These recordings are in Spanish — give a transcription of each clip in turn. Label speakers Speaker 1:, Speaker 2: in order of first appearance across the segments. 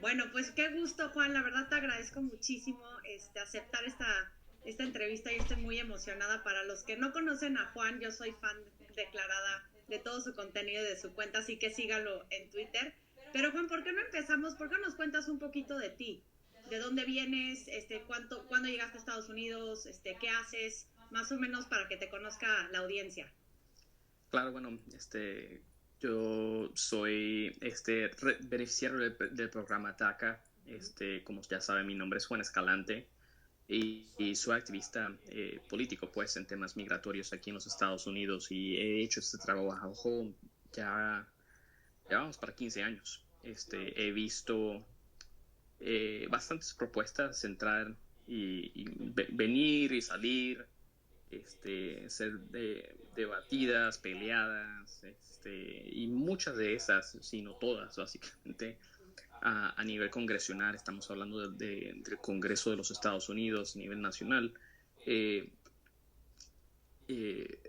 Speaker 1: Bueno, pues qué gusto, Juan. La verdad te agradezco muchísimo aceptar esta entrevista y estoy muy emocionada. Para los que no conocen a Juan, yo soy fan declarada de todo su contenido y de su cuenta, así que síganlo en Twitter. Pero Juan, ¿por qué no empezamos? ¿Por qué no nos cuentas un poquito de ti? ¿De dónde vienes? ¿Cuándo llegaste a Estados Unidos? ¿Qué haces? Más o menos para que te conozca la audiencia.
Speaker 2: Claro, bueno, yo soy beneficiario del programa DACA. Como ya saben, mi nombre es Juan Escalante y soy activista político, pues, en temas migratorios aquí en los Estados Unidos y he hecho este trabajo ya, ya vamos para 15 años. He visto bastantes propuestas entrar y venir y salir, ser debatidas, peleadas, y muchas de esas, si no todas, básicamente, a nivel congresional, estamos hablando del Congreso de los Estados Unidos, a nivel nacional, eh,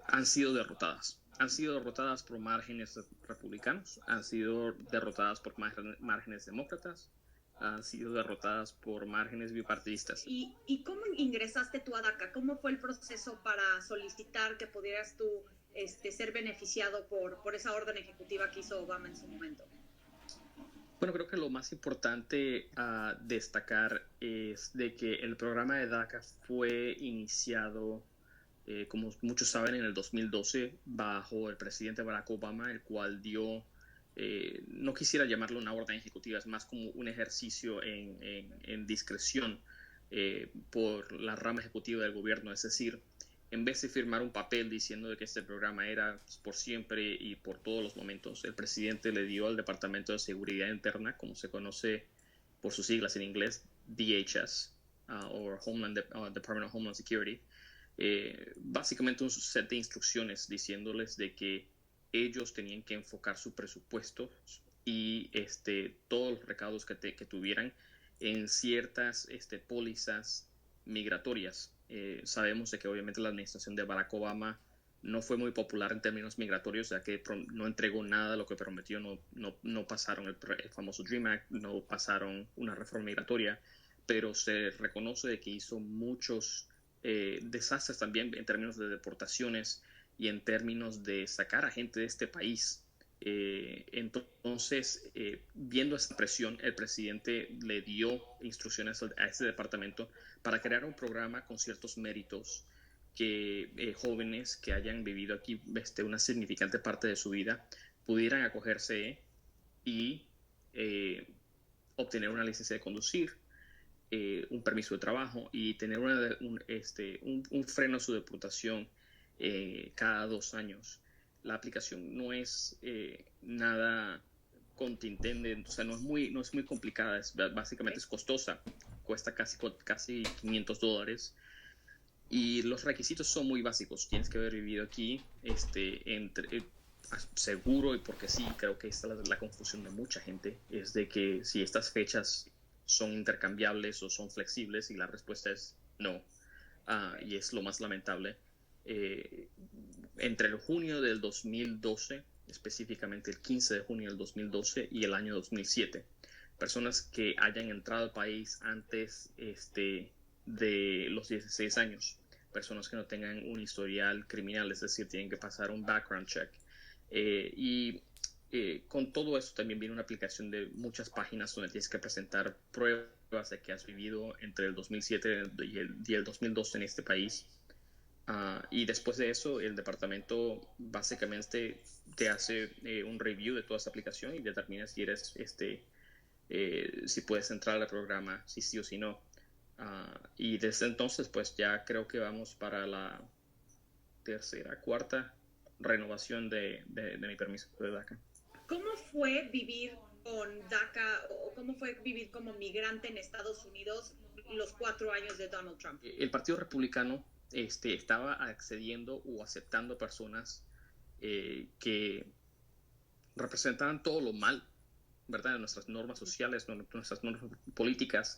Speaker 2: han sido derrotadas. Han sido derrotadas por márgenes republicanos, han sido derrotadas por márgenes demócratas, han sido derrotadas por márgenes bipartidistas.
Speaker 1: ¿Y cómo ingresaste tú a DACA? ¿Cómo fue el proceso para solicitar que pudieras tú ser beneficiado por esa orden ejecutiva que hizo Obama en su momento?
Speaker 2: Bueno, creo que lo más importante a destacar es de que el programa de DACA fue iniciado, como muchos saben, en el 2012 bajo el presidente Barack Obama, el cual dio, no quisiera llamarlo una orden ejecutiva, es más como un ejercicio en discreción por la rama ejecutiva del gobierno, es decir, en vez de firmar un papel diciendo de que este programa era por siempre y por todos los momentos, el presidente le dio al Departamento de Seguridad Interna, como se conoce por sus siglas en inglés, DHS, o Department of Homeland Security, básicamente un set de instrucciones diciéndoles de que ellos tenían que enfocar su presupuesto y todos los recaudos que tuvieran en ciertas pólizas migratorias. Sabemos de que obviamente la administración de Barack Obama no fue muy popular en términos migratorios, ya que no entregó nada de lo que prometió, no pasaron el famoso Dream Act, no pasaron una reforma migratoria, pero se reconoce de que hizo muchos desastres también en términos de deportaciones y en términos de sacar a gente de este país. Entonces, viendo esta presión, el presidente le dio instrucciones a este departamento para crear un programa con ciertos méritos que jóvenes que hayan vivido aquí una significante parte de su vida pudieran acogerse y obtener una licencia de conducir, un permiso de trabajo y tener un freno a su deportación cada 2 años. La aplicación no es nada contundente, o sea, no es muy complicada, básicamente es costosa, cuesta casi $500 y los requisitos son muy básicos. Tienes que haber vivido aquí, seguro, y porque sí, creo que esta es la confusión de mucha gente, es de que si estas fechas son intercambiables o son flexibles, y la respuesta es no. Y es lo más lamentable. eh, Entre el junio del 2012, específicamente el 15 de junio del 2012 y el año 2007, personas que hayan entrado al país antes de los 16 años, personas que no tengan un historial criminal, es decir, tienen que pasar un background check. Con todo eso también viene una aplicación de muchas páginas donde tienes que presentar pruebas de que has vivido entre el 2007 y el 2012 en este país. Y después de eso, el departamento básicamente te hace un review de toda esa aplicación y determina si eres si puedes entrar al programa, si sí o si no. Y desde entonces, pues ya creo que vamos para la tercera, cuarta renovación de mi permiso de DACA.
Speaker 1: ¿Cómo fue vivir con DACA o cómo fue vivir como migrante en Estados Unidos los 4 años de Donald Trump?
Speaker 2: El Partido Republicano estaba accediendo o aceptando personas que representaban todo lo mal, ¿verdad? De nuestras normas sociales, nuestras normas políticas.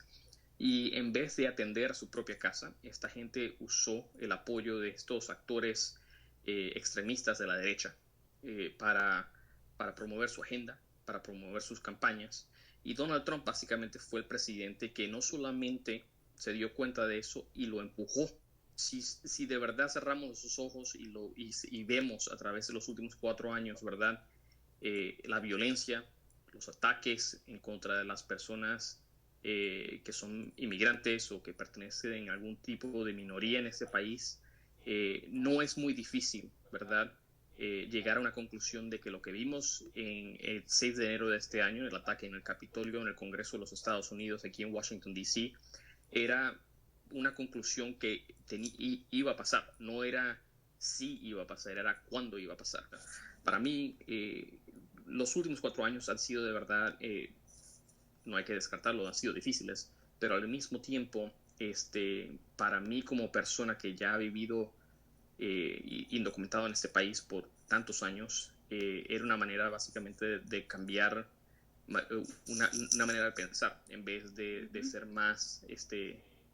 Speaker 2: Y en vez de atender a su propia casa, esta gente usó el apoyo de estos actores extremistas de la derecha, para promover su agenda, para promover sus campañas. Y Donald Trump básicamente fue el presidente que no solamente se dio cuenta de eso y lo empujó. Si de verdad cerramos nuestros ojos y vemos a través de los últimos 4 años, ¿verdad? La violencia, los ataques en contra de las personas que son inmigrantes o que pertenecen a algún tipo de minoría en este país, no es muy difícil, ¿verdad? Llegar a una conclusión de que lo que vimos en el 6 de enero de este año, el ataque en el Capitolio, en el Congreso de los Estados Unidos, aquí en Washington, D.C., era una conclusión que iba a pasar. No era si iba a pasar, era cuándo iba a pasar. Para mí, los últimos 4 años han sido de verdad, no hay que descartarlo, han sido difíciles, pero al mismo tiempo, para mí como persona que ya ha vivido indocumentado en este país por tantos años, era una manera básicamente de cambiar una manera de pensar. En vez de ser más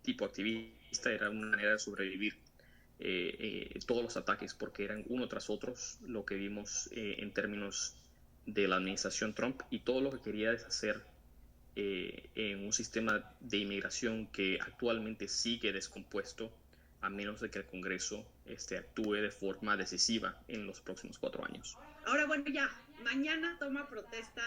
Speaker 2: tipo activista, era una manera de sobrevivir todos los ataques, porque eran uno tras otros lo que vimos en términos de la administración Trump y todo lo que quería deshacer en un sistema de inmigración que actualmente sigue descompuesto, a menos de que el Congreso actúe de forma decisiva en los próximos 4 años.
Speaker 1: Ahora, bueno, ya, mañana toma protesta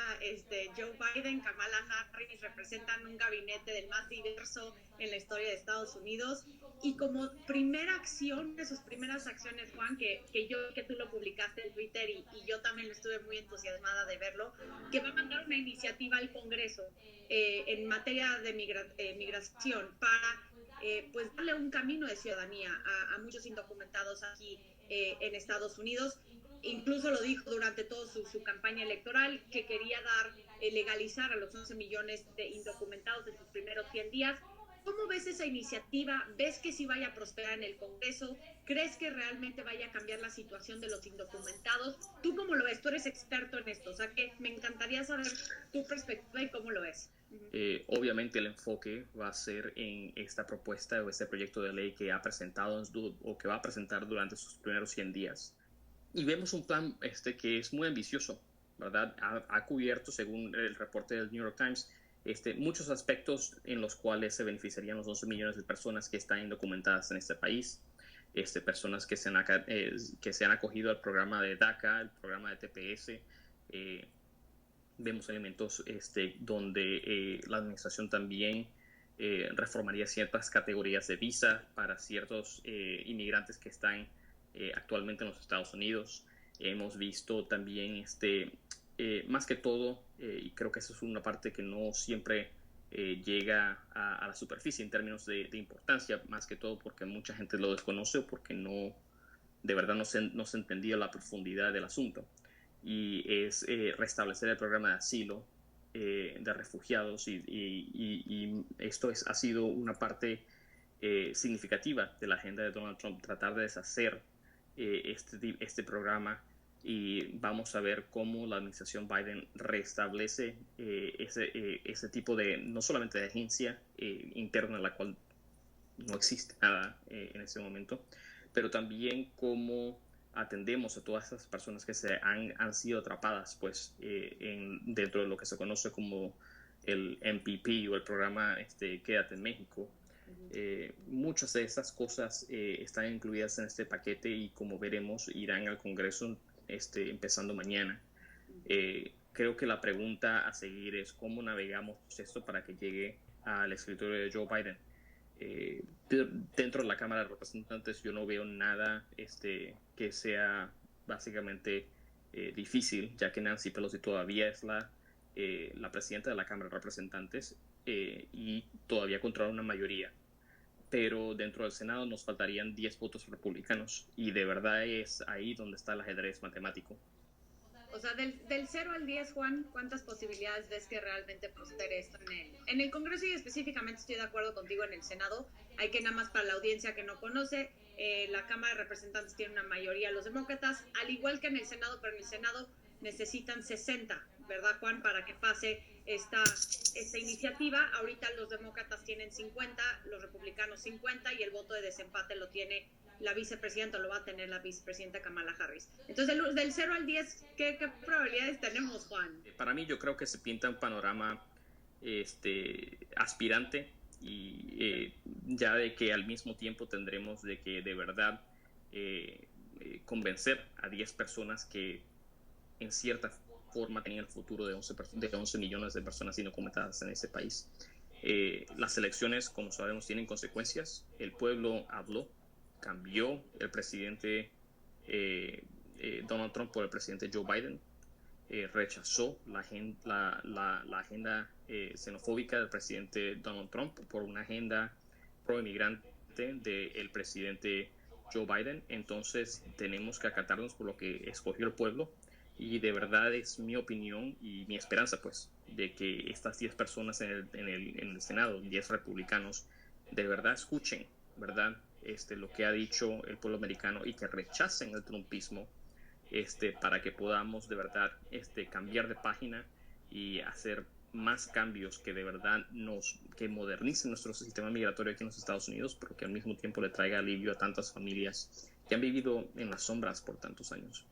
Speaker 1: Joe Biden, Kamala Harris, representan un gabinete del más diverso en la historia de Estados Unidos. Y como primera acción, de sus primeras acciones, Juan, que tú lo publicaste en Twitter y yo también estuve muy entusiasmada de verlo, que va a mandar una iniciativa al Congreso en materia de migración para pues darle un camino de ciudadanía a muchos indocumentados aquí en Estados Unidos. Incluso lo dijo durante toda su campaña electoral, que quería legalizar a los 11 millones de indocumentados en sus primeros 100 días. ¿Cómo ves esa iniciativa? ¿Ves que sí vaya a prosperar en el Congreso? ¿Crees que realmente vaya a cambiar la situación de los indocumentados? ¿Tú cómo lo ves? Tú eres experto en esto, o sea que me encantaría saber tu perspectiva y cómo lo ves.
Speaker 2: Obviamente el enfoque va a ser en esta propuesta o este proyecto de ley que ha presentado o que va a presentar durante sus primeros 100 días. Y vemos un plan que es muy ambicioso, ¿verdad? Ha cubierto, según el reporte del New York Times, muchos aspectos en los cuales se beneficiarían los 11 millones de personas que están indocumentadas en este país, personas que se han acogido al programa de DACA, el programa de TPS. Vemos elementos donde la administración también reformaría ciertas categorías de visa para ciertos inmigrantes que están actualmente en los Estados Unidos. Hemos visto también más que todo, y creo que eso es una parte que no siempre llega a la superficie en términos de importancia, más que todo porque mucha gente lo desconoce o porque de verdad no se entendía la profundidad del asunto, y es restablecer el programa de asilo de refugiados, y esto ha sido una parte significativa de la agenda de Donald Trump, tratar de deshacer este programa, y vamos a ver cómo la administración Biden restablece ese tipo de, no solamente de agencia interna, en la cual no existe nada en este momento, pero también cómo atendemos a todas esas personas que han sido atrapadas pues dentro de lo que se conoce como el MPP o el programa Quédate en México. Muchas de estas cosas están incluidas en este paquete y, como veremos, irán al Congreso empezando mañana. Creo que la pregunta a seguir es cómo navegamos esto para que llegue al escritorio de Joe Biden. Dentro de la Cámara de Representantes yo no veo nada que sea básicamente difícil, ya que Nancy Pelosi todavía es la presidenta de la Cámara de Representantes y todavía controla una mayoría. Pero dentro del Senado nos faltarían 10 votos republicanos, y de verdad es ahí donde está el ajedrez matemático.
Speaker 1: O sea, del 0 al 10, Juan, ¿cuántas posibilidades ves que realmente prospere esto en el Congreso? Y específicamente estoy de acuerdo contigo en el Senado. Hay que, nada más para la audiencia que no conoce, la Cámara de Representantes tiene una mayoría los demócratas, al igual que en el Senado, pero en el Senado necesitan 60, ¿verdad, Juan? Para que pase esta iniciativa. Ahorita los demócratas tienen 50, los republicanos 50, y el voto de desempate lo tiene la vicepresidenta, lo va a tener la vicepresidenta Kamala Harris. Entonces, del 0 al 10, ¿qué probabilidades tenemos, Juan?
Speaker 2: Para mí, yo creo que se pinta un panorama aspirante, y ya de que al mismo tiempo tendremos de que de verdad convencer a 10 personas que en cierta forma tenían el futuro de 11 millones de personas indocumentadas en ese país. Las elecciones, como sabemos, tienen consecuencias. El pueblo habló, cambió el presidente Donald Trump por el presidente Joe Biden. Rechazó la agenda xenofóbica del presidente Donald Trump por una agenda pro-inmigrante del presidente Joe Biden. Entonces tenemos que acatarnos por lo que escogió el pueblo, y de verdad es mi opinión y mi esperanza, pues, de que estas 10 personas en el Senado, 10 republicanos, de verdad escuchen, ¿verdad? Lo que ha dicho el pueblo americano, y que rechacen el trumpismo, para que podamos de verdad cambiar de página y hacer más cambios que de verdad que modernicen nuestro sistema migratorio aquí en los Estados Unidos, pero que al mismo tiempo le traiga alivio a tantas familias que han vivido en las sombras por tantos años.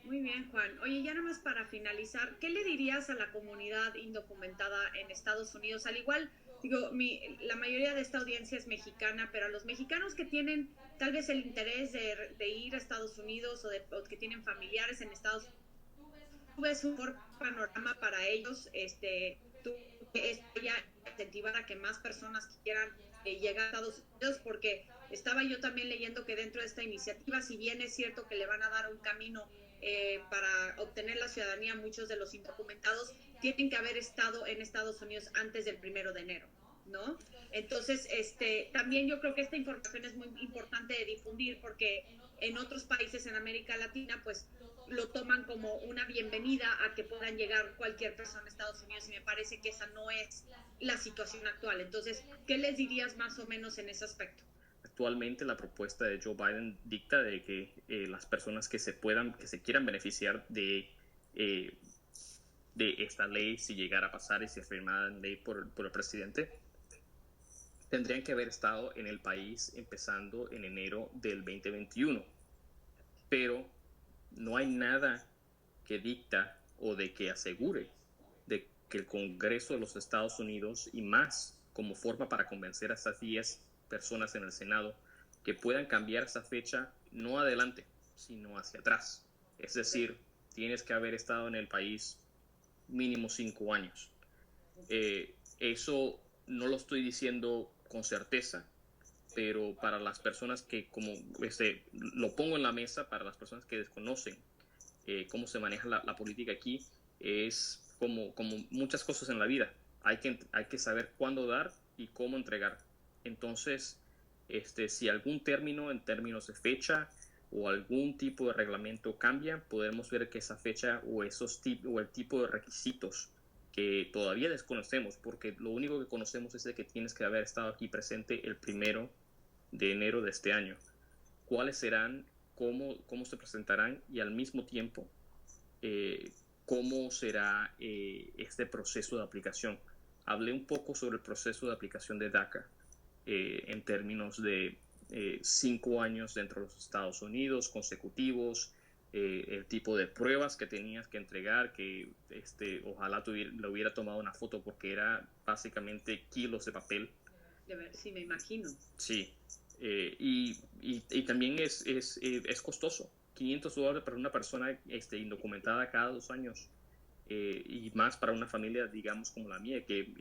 Speaker 1: Muy bien, Juan. Oye, ya nada más para finalizar, ¿qué le dirías a la comunidad indocumentada en Estados Unidos? Al igual, digo, la mayoría de esta audiencia es mexicana, pero a los mexicanos que tienen tal vez el interés de ir a Estados Unidos, o que tienen familiares en Estados Unidos, ¿tú ves un mejor panorama para ellos? ¿Tú ya incentivar a que más personas quieran llegar a Estados Unidos? Porque estaba yo también leyendo que dentro de esta iniciativa, si bien es cierto que le van a dar un camino para obtener la ciudadanía, muchos de los indocumentados tienen que haber estado en Estados Unidos antes del 1 de enero, ¿no? Entonces, también yo creo que esta información es muy importante de difundir, porque en otros países en América Latina, pues, lo toman como una bienvenida a que puedan llegar cualquier persona a Estados Unidos, y me parece que esa no es la situación actual. Entonces, ¿qué les dirías más o menos en ese aspecto?
Speaker 2: Actualmente la propuesta de Joe Biden dicta de que las personas que se quieran beneficiar de esta ley, si llegara a pasar y si es firmada en ley por el presidente, tendrían que haber estado en el país empezando en enero del 2021. Pero no hay nada que dicta o de que asegure de que el Congreso de los Estados Unidos, y más como forma para convencer a estas 10 personas en el Senado, que puedan cambiar esa fecha no adelante, sino hacia atrás. Es decir, tienes que haber estado en el país mínimo 5 años. Eso no lo estoy diciendo con certeza, pero para las personas que, como lo pongo en la mesa, para las personas que desconocen cómo se maneja la política aquí, es como muchas cosas en la vida. Hay que saber cuándo dar y cómo entregar. Entonces, si algún término en términos de fecha o algún tipo de reglamento cambia, podemos ver que esa fecha o el tipo de requisitos que todavía desconocemos, porque lo único que conocemos es de que tienes que haber estado aquí presente el 1 de enero de este año. ¿Cuáles serán? ¿Cómo se presentarán? Y al mismo tiempo, ¿cómo será este proceso de aplicación? Hablé un poco sobre el proceso de aplicación de DACA en términos de 5 años dentro de los Estados Unidos consecutivos, el tipo de pruebas que tenías que entregar, que ojalá le hubiera tomado una foto, porque era básicamente kilos de papel.
Speaker 1: De ver, sí, me imagino.
Speaker 2: Sí, y también es costoso. $500 para una persona indocumentada cada 2 años, y más para una familia, digamos, como la mía, que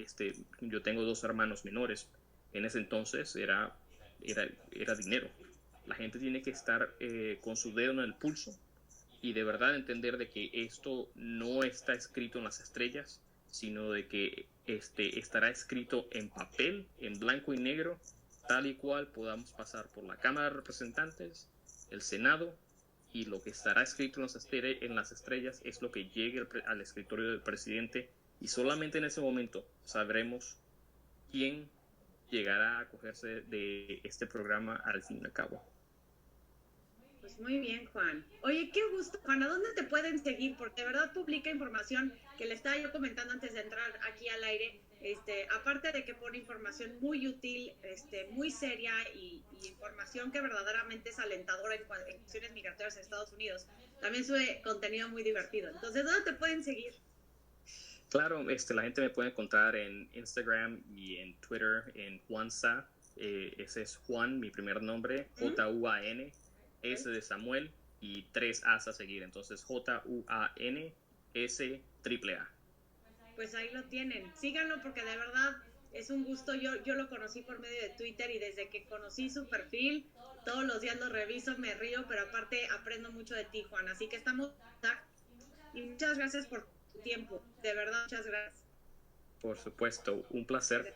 Speaker 2: yo tengo 2 hermanos menores. En ese entonces era dinero. La gente tiene que estar con su dedo en el pulso y de verdad entender de que esto no está escrito en las estrellas, sino de que estará escrito en papel, en blanco y negro, tal y cual podamos pasar por la Cámara de Representantes, el Senado, y lo que estará escrito en las estrellas es lo que llegue al escritorio del presidente, y solamente en ese momento sabremos quién llegará a acogerse de este programa al fin y al cabo.
Speaker 1: Pues muy bien, Juan. Oye, qué gusto, Juan. ¿A dónde te pueden seguir? Porque de verdad publica información que le estaba yo comentando antes de entrar aquí al aire. Aparte de que pone información muy útil, muy seria, y información que verdaderamente es alentadora en cuestiones migratorias en Estados Unidos, también sube contenido muy divertido. Entonces, ¿dónde te pueden seguir?
Speaker 2: Claro, la gente me puede encontrar en Instagram y en Twitter en Juanza. Ese es Juan, mi primer nombre, Juan, S de Samuel y 3 A's a seguir. Entonces JUANS.
Speaker 1: Pues ahí lo tienen. Síganlo porque de verdad es un gusto. Yo lo conocí por medio de Twitter y desde que conocí su perfil, todos los días lo reviso, me río, pero aparte aprendo mucho de ti, Juan. Así que estamos... Y muchas gracias por tu tiempo. De verdad, muchas gracias.
Speaker 2: Por supuesto, un placer.